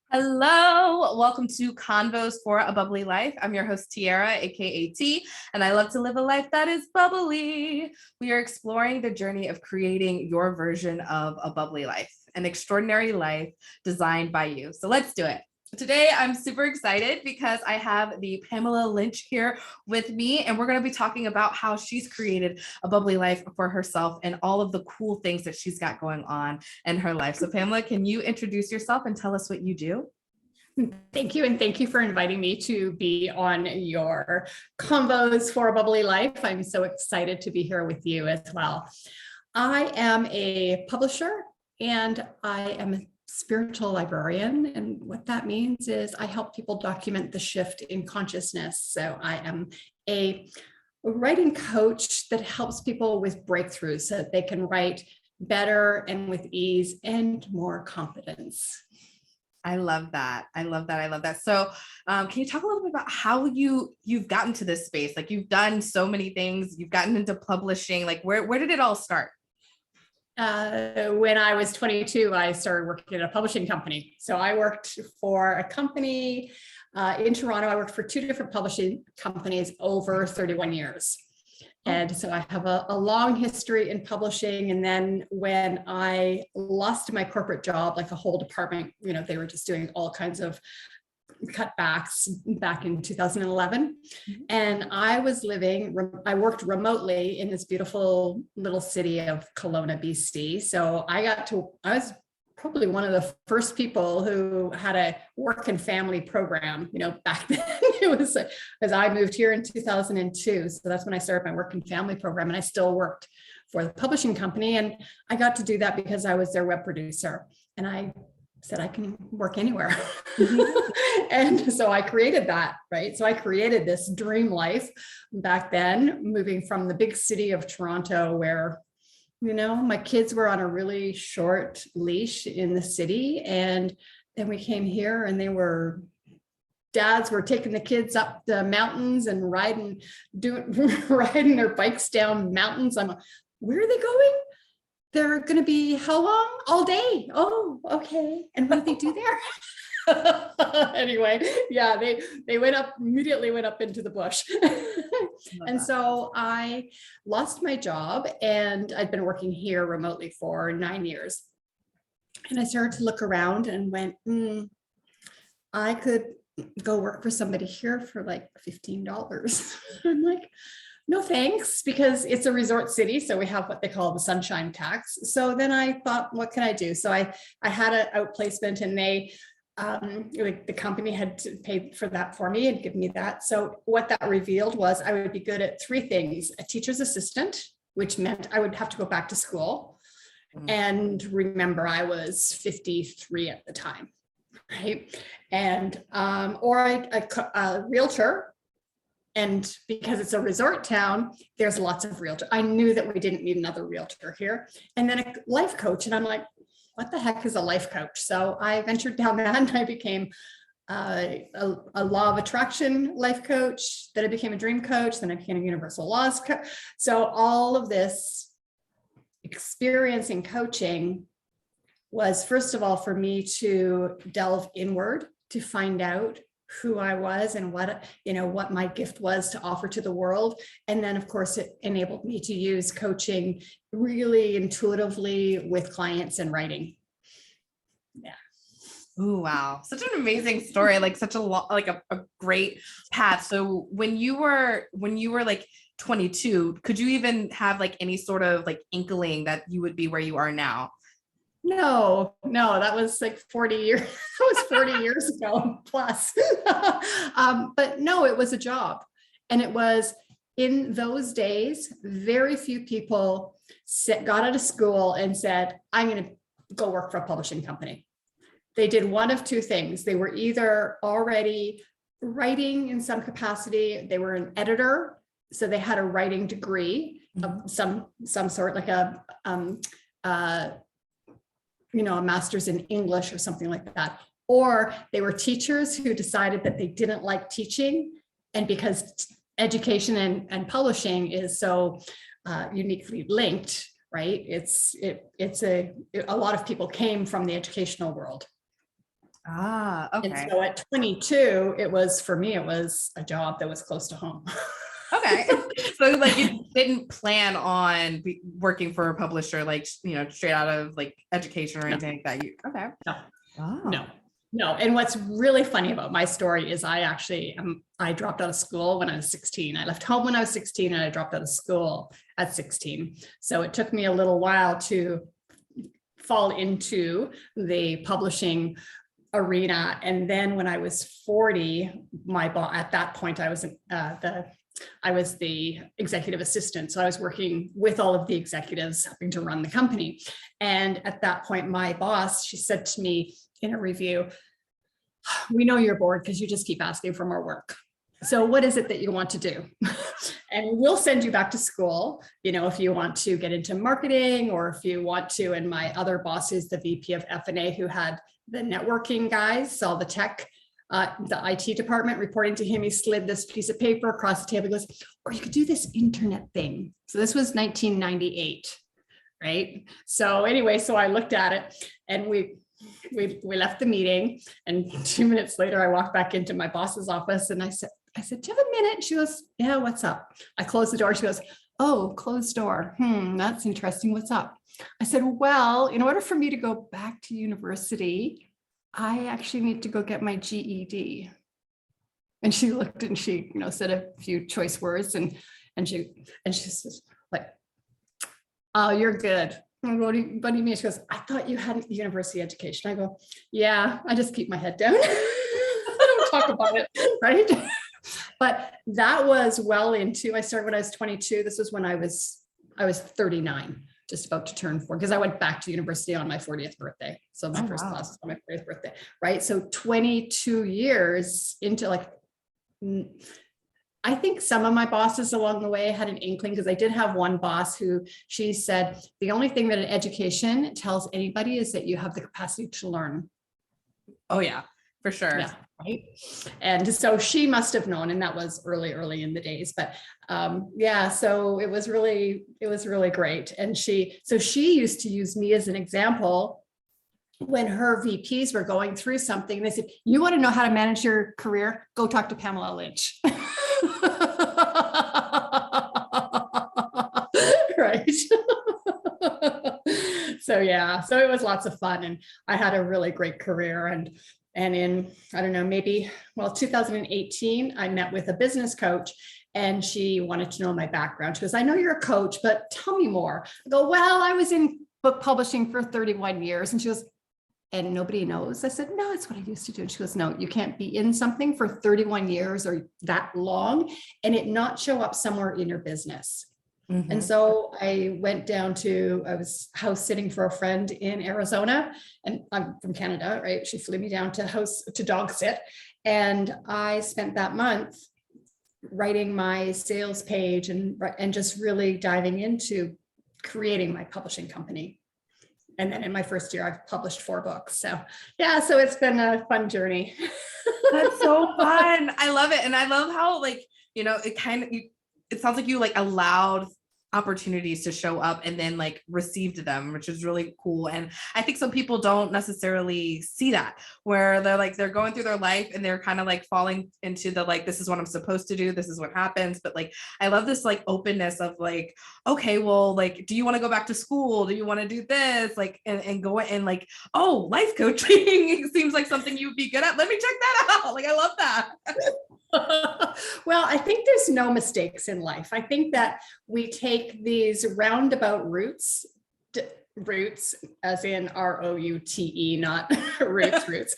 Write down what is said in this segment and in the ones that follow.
Hello, welcome to Convos for A Bubbly Life. I'm your host, Tiara, aka T, and I love to live a life that is bubbly. We are exploring the journey of creating your version of a bubbly life, an extraordinary life designed by you. So let's do it. Today, I'm super excited because I have the Pamela Lynch here with me, and we're going to be talking about how she's created a bubbly life for herself and all of the cool things that she's got going on in her life. So Pamela, can you introduce yourself and tell us what you do? Thank you. And thank you for inviting me to be on your Convos for a Bubbly Life. I'm so excited to be here with you as well. I am a publisher and I am a spiritual librarian. And what that means is I help people document the shift in consciousness. So I am a writing coach that helps people with breakthroughs so that they can write better and with ease and more confidence. I love that. I love that. I love that. So can you talk a little bit about how you've gotten to this space? Like you've done so many things, you've gotten into publishing, like where did it all start? When I was 22, I started working at a publishing company. So I worked for a company in Toronto. I worked for two different publishing companies over 31 years. And so I have a long history in publishing. And then when I lost my corporate job, like a whole department, they were just doing all kinds of cutbacks back in 2011. And I worked remotely in this beautiful little city of Kelowna, BC. So I was probably one of the first people who had a work and family program, back then. It was as I moved here in 2002. So that's when I started my work and family program. And I still worked for the publishing company. And I got to do that because I was their web producer. And I said, I can work anywhere. And so I created that, right? So I created this dream life back then, moving from the big city of Toronto where my kids were on a really short leash in the city. And then we came here and dads were taking the kids up the mountains and riding their bikes down mountains. I'm like, where are they going? They're going to be how long? All day. Oh, okay. And what do they do there? Anyway, yeah, they immediately went up into the bush. And so I lost my job and I'd been working here remotely for 9 years. And I started to look around and went, I could go work for somebody here for like $15. I'm like, no thanks, because it's a resort city. So we have what they call the sunshine tax. So then I thought, what can I do? So I had an outplacement and the company had to pay for that for me and give me that. So what that revealed was I would be good at three things: a teacher's assistant, which meant I would have to go back to school. And remember, I was 53 at the time, right? And or a realtor. And because it's a resort town, there's lots of realtor. I knew that we didn't need another realtor here. And then a life coach. And I'm like, what the heck is a life coach? So I ventured down that and I became a law of attraction life coach. Then I became a dream coach. Then I became a universal laws coach. So all of this experience in coaching was, first of all, for me to delve inward to find out who I was and what my gift was to offer to the world. And then, of course, it enabled me to use coaching really intuitively with clients and writing. Yeah. Oh, wow. Such an amazing story. Like such a great path. So when you were like 22, could you even have like any sort of like inkling that you would be where you are now? No, that was like 40 years. That was 40 years ago plus. But no, it was a job. And it was, in those days, very few people got out of school and said, I'm going to go work for a publishing company. They did one of two things. They were either already writing in some capacity, they were an editor, so they had a writing degree of some sort, like a master's in English or something like that. Or they were teachers who decided that they didn't like teaching. And because education and publishing is so uniquely linked, right? A lot of people came from the educational world. And Okay. so at 22, it was, for me, it was a job that was close to home. Okay. So like you didn't plan on working for a publisher, like, straight out of like education or anything like that. Okay. No. Oh. No. And what's really funny about my story is I actually, I dropped out of school when I was 16. I left home when I was 16 and I dropped out of school at 16. So it took me a little while to fall into the publishing arena. And then when I was 40, my boss, at that point, I was the executive assistant. So I was working with all of the executives helping to run the company. And at that point, my boss, she said to me in a review, "We know you're bored because you just keep asking for more work. So what is it that you want to do? And we'll send you back to school, if you want to get into marketing or if you want to." And my other boss is the VP of F&A, who had the networking guys, all the tech, the IT department reporting to him. He slid this piece of paper across the table. He goes, "Or you could do this internet thing." So this was 1998, right? So anyway, so I looked at it and we left the meeting, and 2 minutes later, I walked back into my boss's office and I said, "Do you have a minute?" She goes, "Yeah, what's up?" I closed the door. She goes, "Oh, closed door. That's interesting. What's up?" I said, "Well, in order for me to go back to university, I actually need to go get my GED." And she looked and she, said a few choice words and she says like, "Oh, you're good." What do you mean? She goes, "I thought you had university education." I go, "Yeah, I just keep my head down." I don't talk about it, right? But that was well into, I started when I was 22. This was when I was 39, just about to turn 40, because I went back to university on my 40th birthday. So my first class was on my 40th birthday, right? So 22 years into, like, I think some of my bosses along the way had an inkling, because I did have one boss who, she said, "The only thing that an education tells anybody is that you have the capacity to learn." Oh yeah, for sure. Yeah. Right. And so she must have known, and that was early in the days. But yeah, so it was really great. And she used to use me as an example when her VPs were going through something. They said, "You want to know how to manage your career? Go talk to Pamela Lynch." Right. So yeah, so it was lots of fun, and I had a really great career. And in, I don't know, maybe, 2018, I met with a business coach, and she wanted to know my background. She goes, "I know you're a coach, but tell me more." I go, "Well, I was in book publishing for 31 years. And she goes, "And nobody knows?" I said, "No, it's what I used to do." And she goes, "No, you can't be in something for 31 years or that long and it not show up somewhere in your business." Mm-hmm. And so I was house sitting for a friend in Arizona, and I'm from Canada, right? She flew me down to dog sit. And I spent that month writing my sales page and just really diving into creating my publishing company. And then in my first year, I've published 4 books. So yeah, so it's been a fun journey. That's so fun. I love it. And I love how, like, it sounds like you like allowed opportunities to show up and then like received them, which is really cool. And I think some people don't necessarily see that, where they're going through their life and they're kind of like falling into the, like, this is what I'm supposed to do, this is what happens. But like, I love this like openness of like, okay, well, like, do you want to go back to school? Do you want to do this? Like, and go and like, oh, life coaching seems like something you'd be good at. Let me check that out. Like, I love that. Well, I think there's no mistakes in life. I think that we take these roundabout routes as in ROUTE, not roots.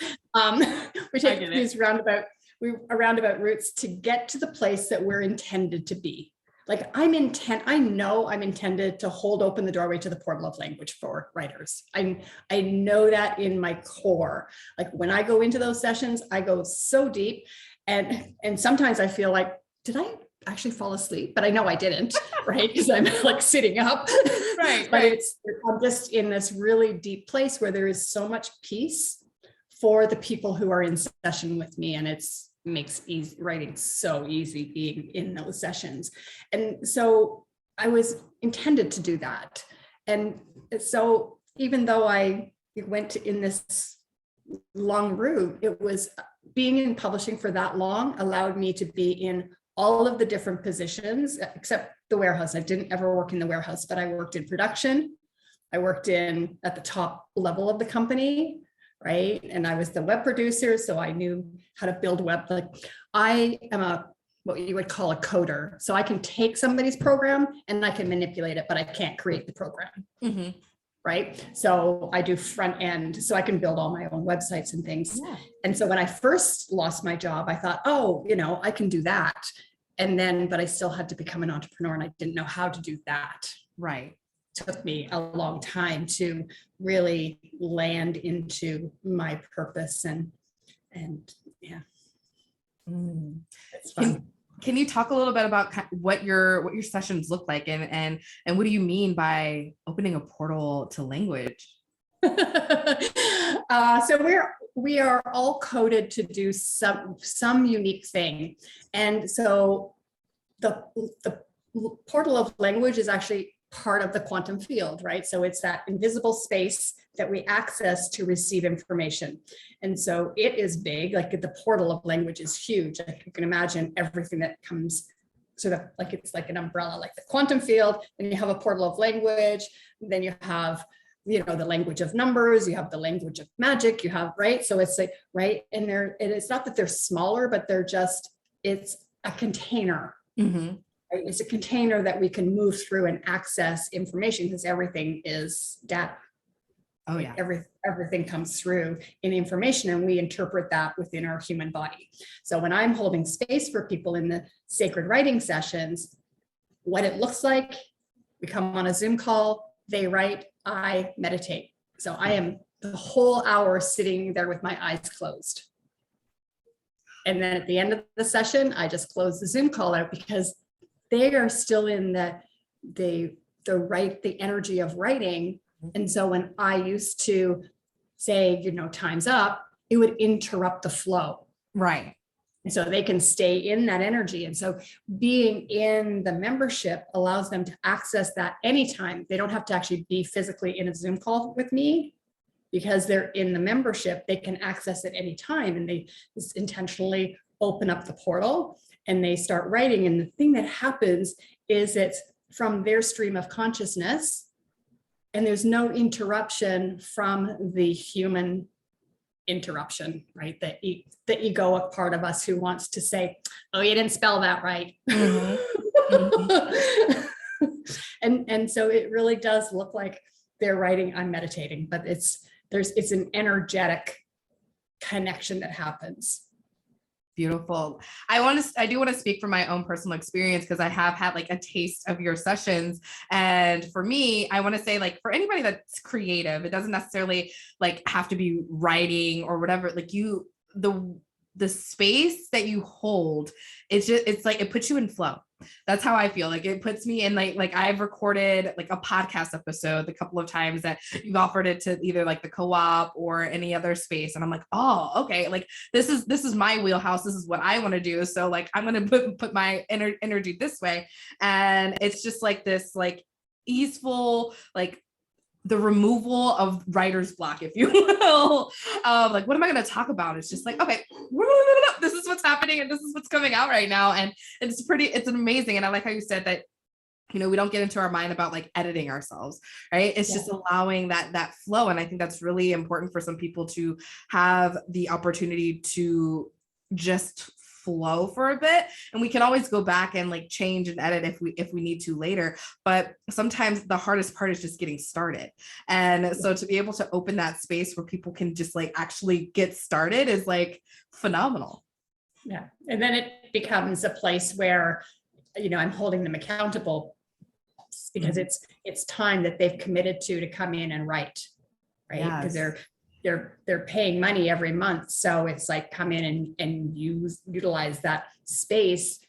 We take these roundabout routes to get to the place that we're intended to be. Like, I know I'm intended to hold open the doorway to the portal of language for writers. I know that in my core. Like, when I go into those sessions, I go so deep. And sometimes I feel like, did I actually fall asleep? But I know I didn't, right? Because I'm like sitting up. Right. But I'm just in this really deep place where there is so much peace for the people who are in session with me. And it makes writing so easy being in those sessions. And so I was intended to do that. And so even though I went in this long route. It was being in publishing for that long allowed me to be in all of the different positions, except the warehouse. I didn't ever work in the warehouse, but I worked in production. I worked at the top level of the company, right? And I was the web producer, so I knew how to build web. Like, I am what you would call a coder. So I can take somebody's program and I can manipulate it, but I can't create the program. Mm-hmm. Right. So I do front end, so I can build all my own websites and things. Yeah. And so when I first lost my job, I thought, oh, I can do that. But I still had to become an entrepreneur, and I didn't know how to do that. Right. It took me a long time to really land into my purpose and yeah. It's fun. Can you talk a little bit about what your sessions look like, and what do you mean by opening a portal to language? So we are all coded to do some unique thing, and so the portal of language is actually part of the quantum field, right? So it's that invisible space that we access to receive information. And so it is big, like the portal of language is huge. Like you can imagine everything that comes sort of like, it's like an umbrella, like the quantum field, and you have a portal of language, then you have, the language of numbers, you have the language of magic, you have, right? So it's like, right. And it's not that they're smaller, but it's a container. Mm-hmm. Right? It's a container that we can move through and access information, because everything is data. Oh yeah. Everything comes through in information, and we interpret that within our human body. So when I'm holding space for people in the sacred writing sessions, what it looks like, we come on a Zoom call, they write, I meditate. So I am the whole hour sitting there with my eyes closed. And then at the end of the session, I just close the Zoom call out, because they are still in the energy of writing. And so when I used to say, time's up, it would interrupt the flow. Right. And so they can stay in that energy. And so being in the membership allows them to access that anytime. They don't have to actually be physically in a Zoom call with me, because they're in the membership. They can access it anytime, and they just intentionally open up the portal and they start writing. And the thing that happens is it's from their stream of consciousness, and there's no interruption from the human interruption, right? The egoic part of us who wants to say, oh, you didn't spell that right. Mm-hmm. Mm-hmm. And so it really does look like they're writing, I'm meditating, but it's an energetic connection that happens. Beautiful. I do want to speak from my own personal experience, because I have had like a taste of your sessions. And for me, I want to say, like, for anybody that's creative, it doesn't necessarily like have to be writing or whatever. Like the space that you hold, it's like, it puts you in flow. That's how I feel. Like it puts me in like I've recorded like a podcast episode the couple of times that you've offered it to either like the co-op or any other space. And I'm like, oh, okay. Like this is my wheelhouse. This is what I want to do. So like, I'm going to put my energy this way. And it's just like this, like easeful, like the removal of writer's block, if you will, of like, what am I going to talk about? It's just like, okay, this is what's happening and this is what's coming out right now. And it's amazing. And I like how you said that, we don't get into our mind about like editing ourselves, right? It's just allowing that flow. And I think that's really important for some people to have the opportunity to just flow for a bit. And we can always go back and like change and edit if we need to later. But sometimes the hardest part is just getting started. And so to be able to open that space where people can just like actually get started is like phenomenal. Yeah. And then it becomes a place where, I'm holding them accountable, because it's time that they've committed to come in and write, right? Because they're paying money every month. So it's like, come in and utilize that space.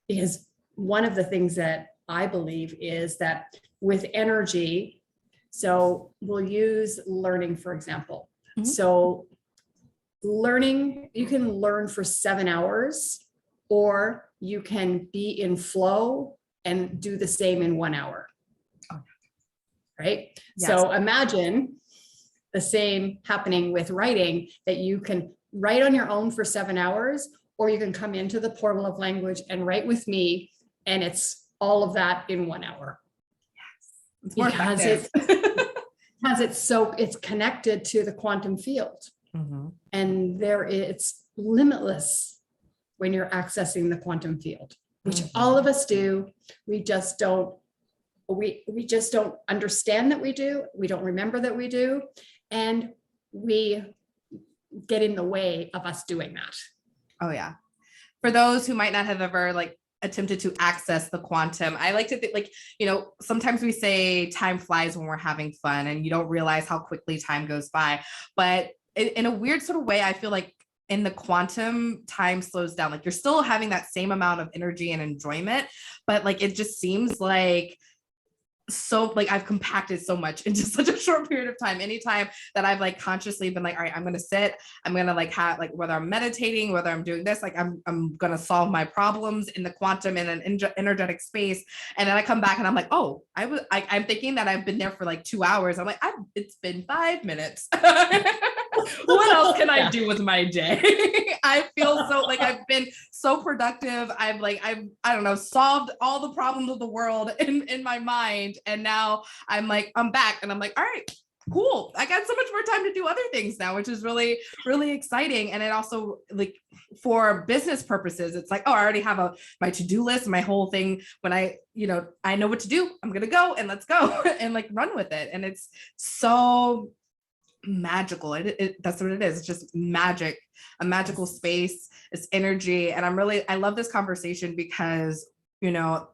Because one of the things that I believe is that with energy, so we'll use learning, for example. Mm-hmm. So learning, you can learn for 7 hours, or you can be in flow and do the same in 1 hour. Right? Yes. So imagine the same happening with writing, that you can write on your own for 7 hours, or you can come into the portal of language and write with me. And it's all of that in 1 hour. It's more effective. It's connected to the quantum field. And it's limitless when you're accessing the quantum field, which all of us do. We just don't understand that we do. We don't remember that we do. And we get in the way of us doing that. Oh yeah. For those who might not have ever like attempted to access the quantum, I like to think, like, you know, sometimes we say time flies when we're having fun and you don't realize how quickly time goes by. But in a weird sort of way, I feel like in the quantum, time slows down. Like you're still having that same amount of energy and enjoyment, but like it just seems like so like I've compacted so much into such a short period of time. Anytime that I've like consciously been like, all right, I'm going to sit, I'm going to like have like, whether I'm meditating, whether I'm doing this, like I'm going to solve my problems in the quantum in an energetic space. And then I come back and I'm like, oh, I'm thinking that I've been there for like 2 hours. I'm like, it's been 5 minutes. What else can I do with my day? I feel so like I've been so productive. I don't know, solved all the problems of the world in my mind. And now I'm back and I'm like, all right, cool. I got so much more time to do other things now, which is really, really exciting. And it also, like, for business purposes, it's like, oh, I already have my to-do list, my whole thing. When I know what to do, I'm going to go and let's go and like run with it. And it's so magical. That's what it is. It's just magic, a magical space. It's energy. And I love this conversation because, you know,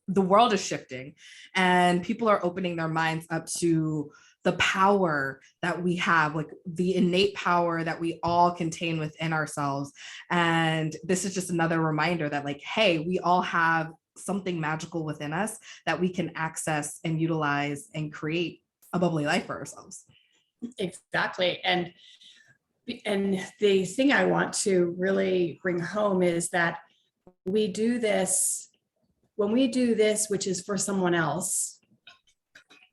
the world is shifting and people are opening their minds up to the power that we have, like the innate power that we all contain within ourselves. And this is just another reminder that, like, hey, we all have something magical within us that we can access and utilize and create a bubbly life for ourselves. Exactly. And the thing I want to really bring home is that we do this, when we do this, which is for someone else,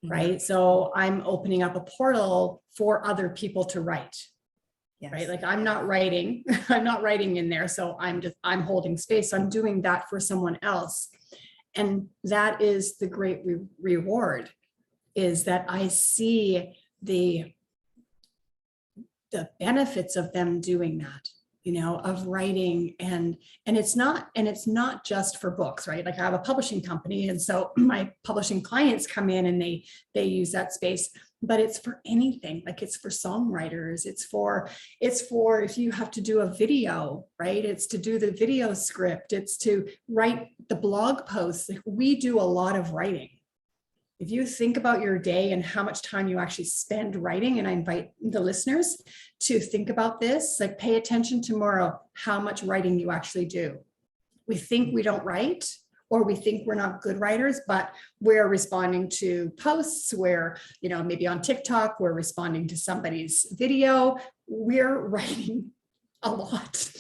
right? So I'm opening up a portal for other people to write, yes. Right? Like I'm not writing in there. So I'm holding space. So I'm doing that for someone else. And that is the great reward, is that I see the benefits of them doing that, you know, of writing. And it's not just for books, right? Like I have a publishing company. And so my publishing clients come in and they use that space, but it's for anything. Like it's for songwriters. It's for if you have to do a video, right? It's to do the video script. It's to write the blog posts. Like we do a lot of writing. If you think about your day and how much time you actually spend writing, and I invite the listeners to think about this, like pay attention tomorrow, how much writing you actually do. We think we don't write, or we think we're not good writers, but we're responding to posts where, you know, maybe on TikTok, we're responding to somebody's video, we're writing a lot,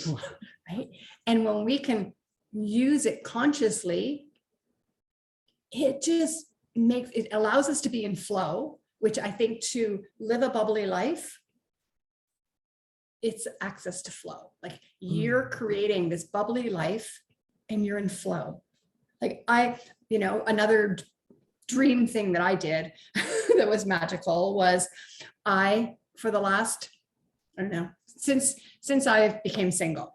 right? And when we can use it consciously, it allows us to be in flow, which I think to live a bubbly life, it's access to flow. Like you're creating this bubbly life and you're in flow. Like another dream thing that I did that was magical was for the last, I don't know, since I became single,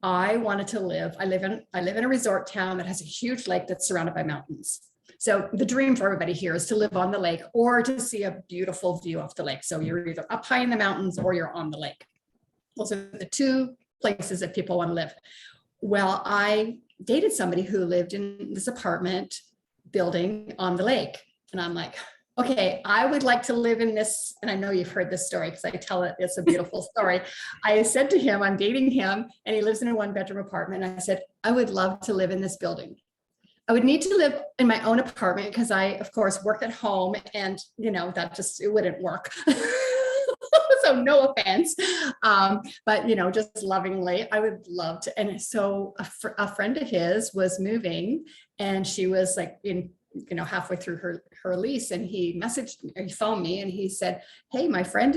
I wanted to I live in a resort town that has a huge lake that's surrounded by mountains. So the dream for everybody here is to live on the lake or to see a beautiful view of the lake. So you're either up high in the mountains or you're on the lake. Those are the two places that people want to live. Well, I dated somebody who lived in this apartment building on the lake. And I'm like, okay, I would like to live in this. And I know you've heard this story because I tell it, it's a beautiful story. I said to him, I'm dating him and he lives in a 1-bedroom apartment. And I said, I would love to live in this building. I would need to live in my own apartment because I, of course, worked at home and, you know, it wouldn't work. So no offense. But, you know, just lovingly, I would love to. And so a friend of his was moving and she was like in halfway through her lease, and he phoned me and he said, hey, my friend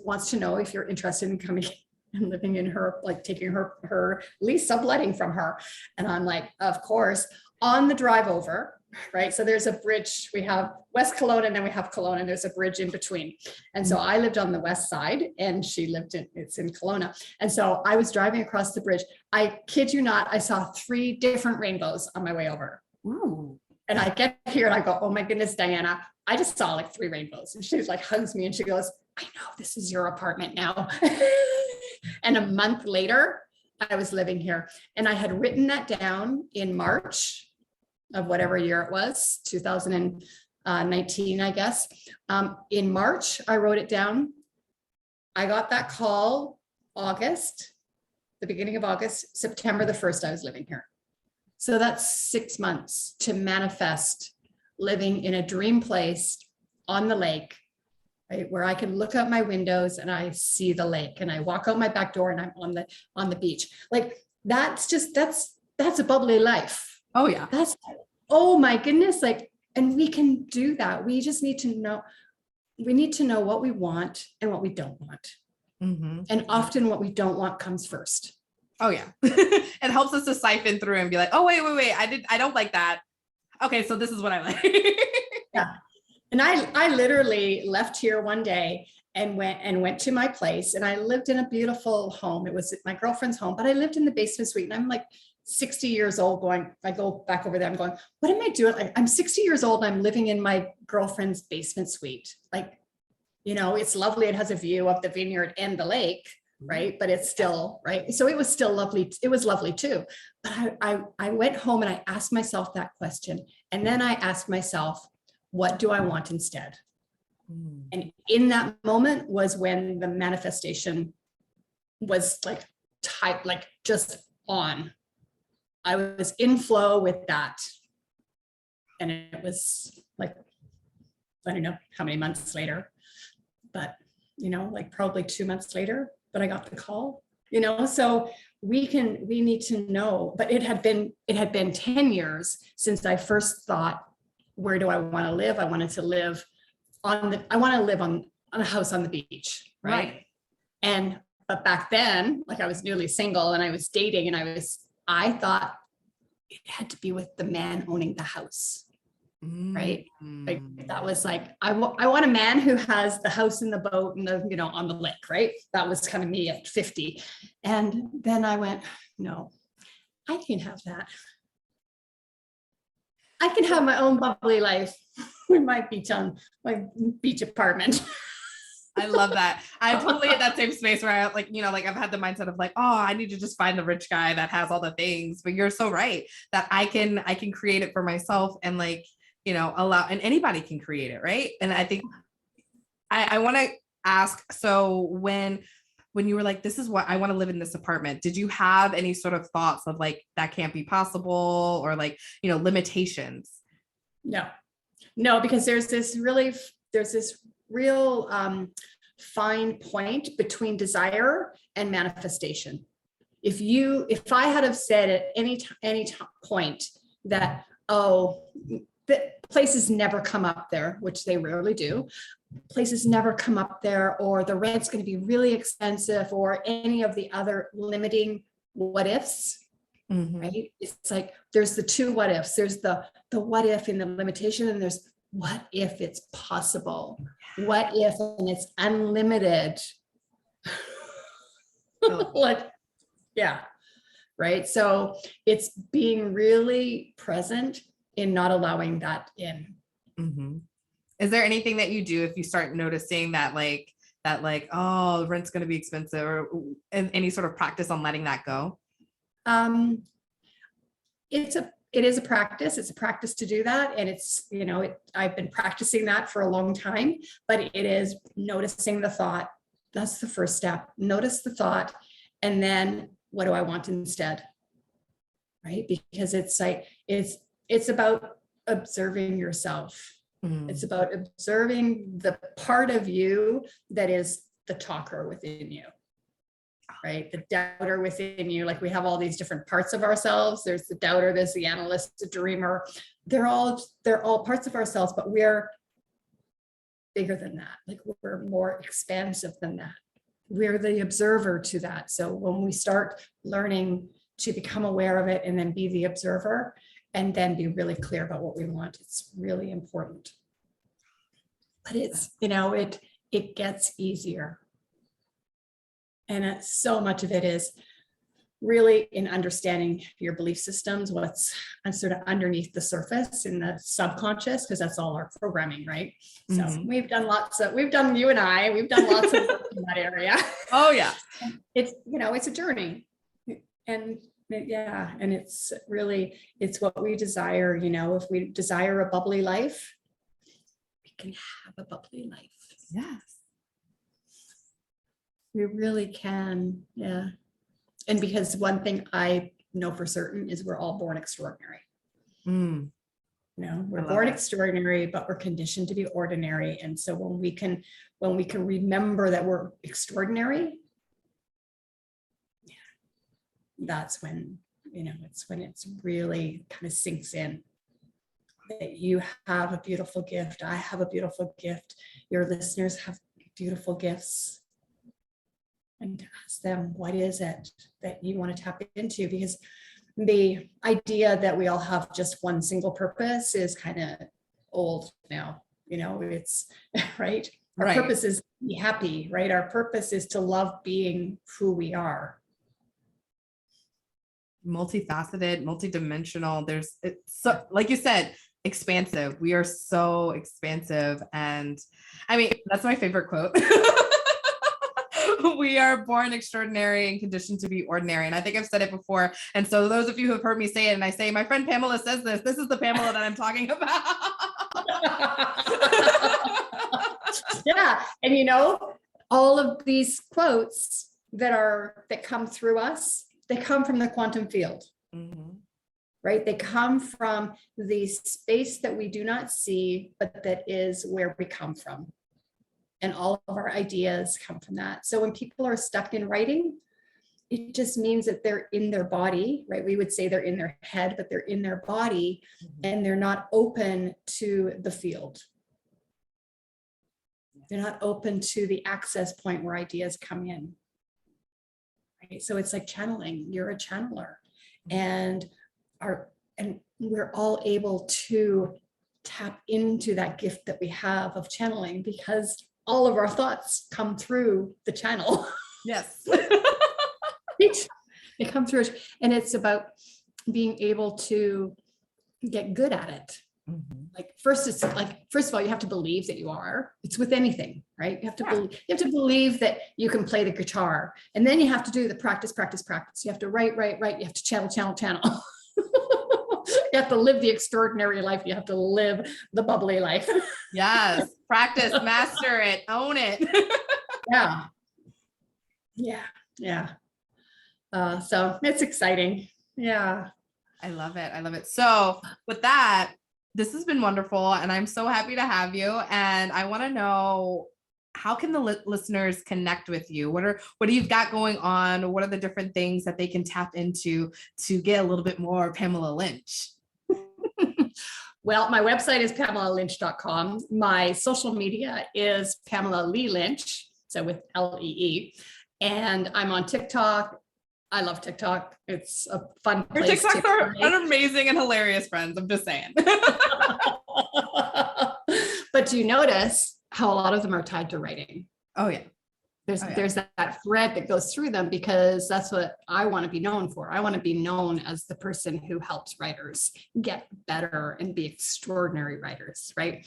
wants to know if you're interested in coming and living in her, like taking her lease, subletting from her. And I'm like, of course. On the drive over, right? So there's a bridge. We have West Kelowna, and then we have Kelowna, and there's a bridge in between. And so I lived on the west side, and she lived it's in Kelowna. And so I was driving across the bridge. I kid you not, I saw 3 different rainbows on my way over. Ooh. And I get here and I go, oh my goodness, Diana, I just saw like 3 rainbows. And she like hugs me and she goes, I know this is your apartment now. And a month later, I was living here, and I had written that down in March of whatever year it was, 2019, I guess. In March, I wrote it down. I got that call August, the beginning of August. September the 1st, I was living here. So that's 6 months to manifest living in a dream place on the lake, right, where I can look out my windows and I see the lake, and I walk out my back door and I'm on the beach. Like that's a bubbly life. Oh yeah. Oh my goodness. Like, and we can do that. We just need to know, what we want and what we don't want. Mm-hmm. And often what we don't want comes first. Oh yeah. It helps us to siphon through and be like, oh, wait. I don't like that. Okay. So this is what I like. Yeah. And I literally left here one day and went to my place, and I lived in a beautiful home. It was my girlfriend's home, but I lived in the basement suite, and I'm like 60 years old I go back over there. I'm going, what am I doing? Like, I'm 60 years old. And I'm living in my girlfriend's basement suite. Like, it's lovely. It has a view of the vineyard and the lake, right? But it's still, right. So it was still lovely. It was lovely too. But I went home and I asked myself that question. And then I asked myself, what do I want instead? And in that moment was when the manifestation was like just on. I was in flow with that. And it was like, I don't know how many months later, but, like probably 2 months later, but I got the call, so we need to know, but it had been 10 years since I first thought, where do I want to live? I wanted to live on a house on the beach. Right. But back then, like I was newly single and I was dating, and I thought it had to be with the man owning the house. Right. Like that was like, I want a man who has the house and the boat and the, on the lake. Right. That was kind of me at 50. And then I went, no, I can have that. I can have my own bubbly life with my beach apartment. I love that. I'm totally in that same space where I I've had the mindset of like, oh, I need to just find the rich guy that has all the things. But you're so right that I can create it for myself and allow, and anybody can create it. Right. And I think I want to ask, so when you were like, this is what I want to live in this apartment, did you have any sort of thoughts of like, that can't be possible, or like, limitations? No, because there's this real fine point between desire and manifestation. If I had have said at any point that, the places never come up there, which they rarely do, places never come up there, or the rent's going to be really expensive, or any of the other limiting what ifs, right? It's like, there's the 2 what ifs. There's the what if in the limitation, and there's what if it's possible? What if and it's unlimited? Like, yeah, right. So it's being really present in not allowing that in. Is there anything that you do if you start noticing that oh, rent's going to be expensive, or any sort of practice on letting that go? It is a practice. It's a practice to do that. And it's, I've been practicing that for a long time, but it is noticing the thought. That's the first step. Notice the thought. And then what do I want instead? Right. Because it's like, it's about observing yourself. It's about observing the part of you that is the talker within you. right? The doubter within you, like we have all these different parts of ourselves. There's the doubter, there's the analyst, the dreamer. They're all parts of ourselves, but we're bigger than that. Like we're more expansive than that. We're the observer to that. So when we start learning to become aware of it and then be the observer and then be really clear about what we want, it's really important. But it's, it gets easier. And so much of it is really in understanding your belief systems, what's sort of underneath the surface in the subconscious, because that's all our programming, right? So we've done you and I, we've done lots of work in that area. Oh yeah. It's, it's a journey. And yeah, and it's what we desire. If we desire a bubbly life, we can have a bubbly life. Yes. We really can. Yeah. And because one thing I know for certain is we're all born extraordinary. We're born extraordinary, but we're conditioned to be ordinary. And so when we can remember that we're extraordinary, that's when, it's really kind of sinks in that you have a beautiful gift. I have a beautiful gift. Your listeners have beautiful gifts. And to ask them, what is it that you want to tap into? Because the idea that we all have just one single purpose is kind of old now. It's right. Our purpose is to be happy, right? Our purpose is to love being who we are. Multifaceted, multidimensional. It's so, like you said, expansive. We are so expansive. And I mean, that's my favorite quote. We are born extraordinary and conditioned to be ordinary. And I think I've said it before. And so those of you who have heard me say it, and I say, my friend Pamela says this is the Pamela that I'm talking about. Yeah. And all of these quotes that come through us, they come from the quantum field, right? They come from the space that we do not see, but that is where we come from. And all of our ideas come from that. So when people are stuck in writing, it just means that they're in their body, right? We would say they're in their head, but they're in their body and they're not open to the field. They're not open to the access point where ideas come in. Right? So it's like channeling. You're a channeler. And we're all able to tap into that gift that we have of channeling because all of our thoughts come through the channel. Yes. They come through it. And it's about being able to get good at it. First of all, you have to believe that you are. It's with anything, right? You have to believe that you can play the guitar. And then you have to do the practice. You have to write. You have to channel. You have to live the extraordinary life. You have to live the bubbly life. Yes. Practice, master it, own it. Yeah. So it's exciting. Yeah. I love it. So with that, this has been wonderful. And I'm so happy to have you. And I want to know, how can the listeners connect with you? What do you've got going on? What are the different things that they can tap into to get a little bit more Pamela Lynch? Well, my website is PamelaLynch.com. My social media is Pamela Lee Lynch, so with Lee. And I'm on TikTok. I love TikTok. It's a fun place. Your TikToks are amazing and hilarious, friends. I'm just saying. But do you notice how a lot of them are tied to writing? Oh, yeah. There's that thread that goes through them, because that's what I want to be known for. I want to be known as the person who helps writers get better and be extraordinary writers, right?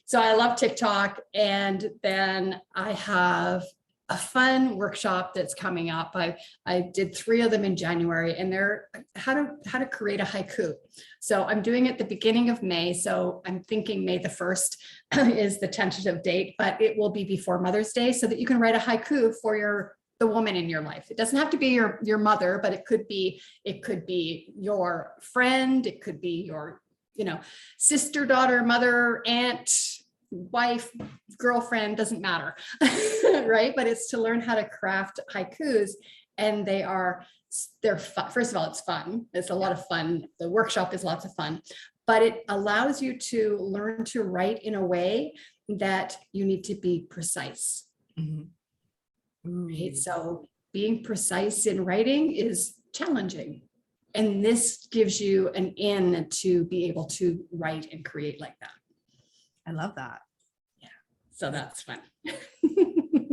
So I love TikTok. And then I have a fun workshop that's coming up. I did 3 of them in January, and they're how to create a haiku. So I'm doing it the beginning of May. So I'm thinking May the 1st is the tentative date, but it will be before Mother's Day, so that you can write a haiku for the woman in your life. It doesn't have to be your mother, but it could be your friend. It could be your, sister, daughter, mother, aunt, wife, girlfriend, doesn't matter, right? But it's to learn how to craft haikus, and they're fun. First of all, it's fun. It's a lot of fun. The workshop is lots of fun, but it allows you to learn to write in a way that you need to be precise. Right? So being precise in writing is challenging. And this gives you an in to be able to write and create like that. I love that. Yeah. So that's fun.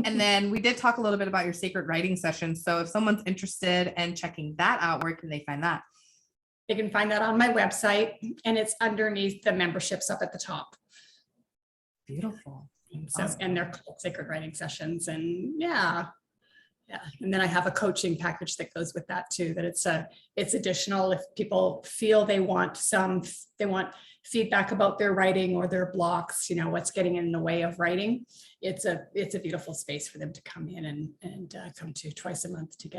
And then we did talk a little bit about your sacred writing sessions. So if someone's interested in checking that out, where can they find that? They can find that on my website, and it's underneath the memberships up at the top. Beautiful. So, and they're called sacred writing sessions, and yeah. And then I have a coaching package that goes with that too, that it's additional. If people feel they want feedback about their writing or their blocks, what's getting in the way of writing. It's a beautiful space for them to come in and come to twice a month to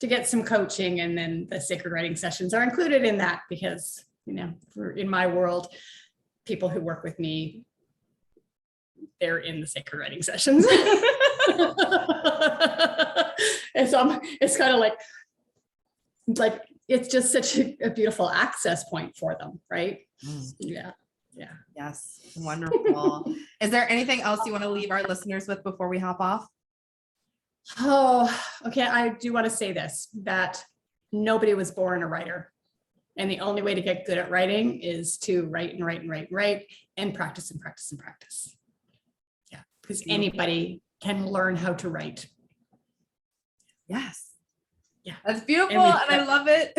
get some coaching. And then the sacred writing sessions are included in that because, in my world, people who work with me, they're in the sacred writing sessions. And so it's kind of like it's just such a beautiful access point for them, right? Yeah. Yes, wonderful. Is there anything else you want to leave our listeners with before we hop off? Oh, okay. I do want to say this, that nobody was born a writer, and the only way to get good at writing is to write and write and write and write and practice and practice and practice. Yeah, because anybody can learn how to write. Yes. Yeah. That's beautiful. And I love it.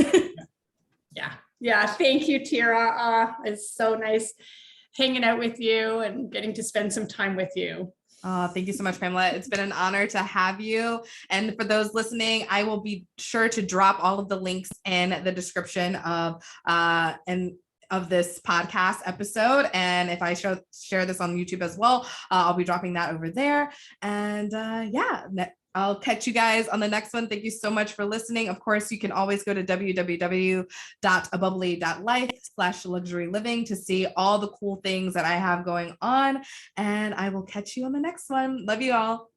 Yeah. Thank you, Tiara. It's so nice hanging out with you and getting to spend some time with you. Thank you so much, Pamela. It's been an honor to have you. And for those listening, I will be sure to drop all of the links in the description of this podcast episode. And if I share this on YouTube as well, I'll be dropping that over there. And I'll catch you guys on the next one. Thank you so much for listening. Of course, you can always go to www.abubbly.life/luxury living to see all the cool things that I have going on. And I will catch you on the next one. Love you all.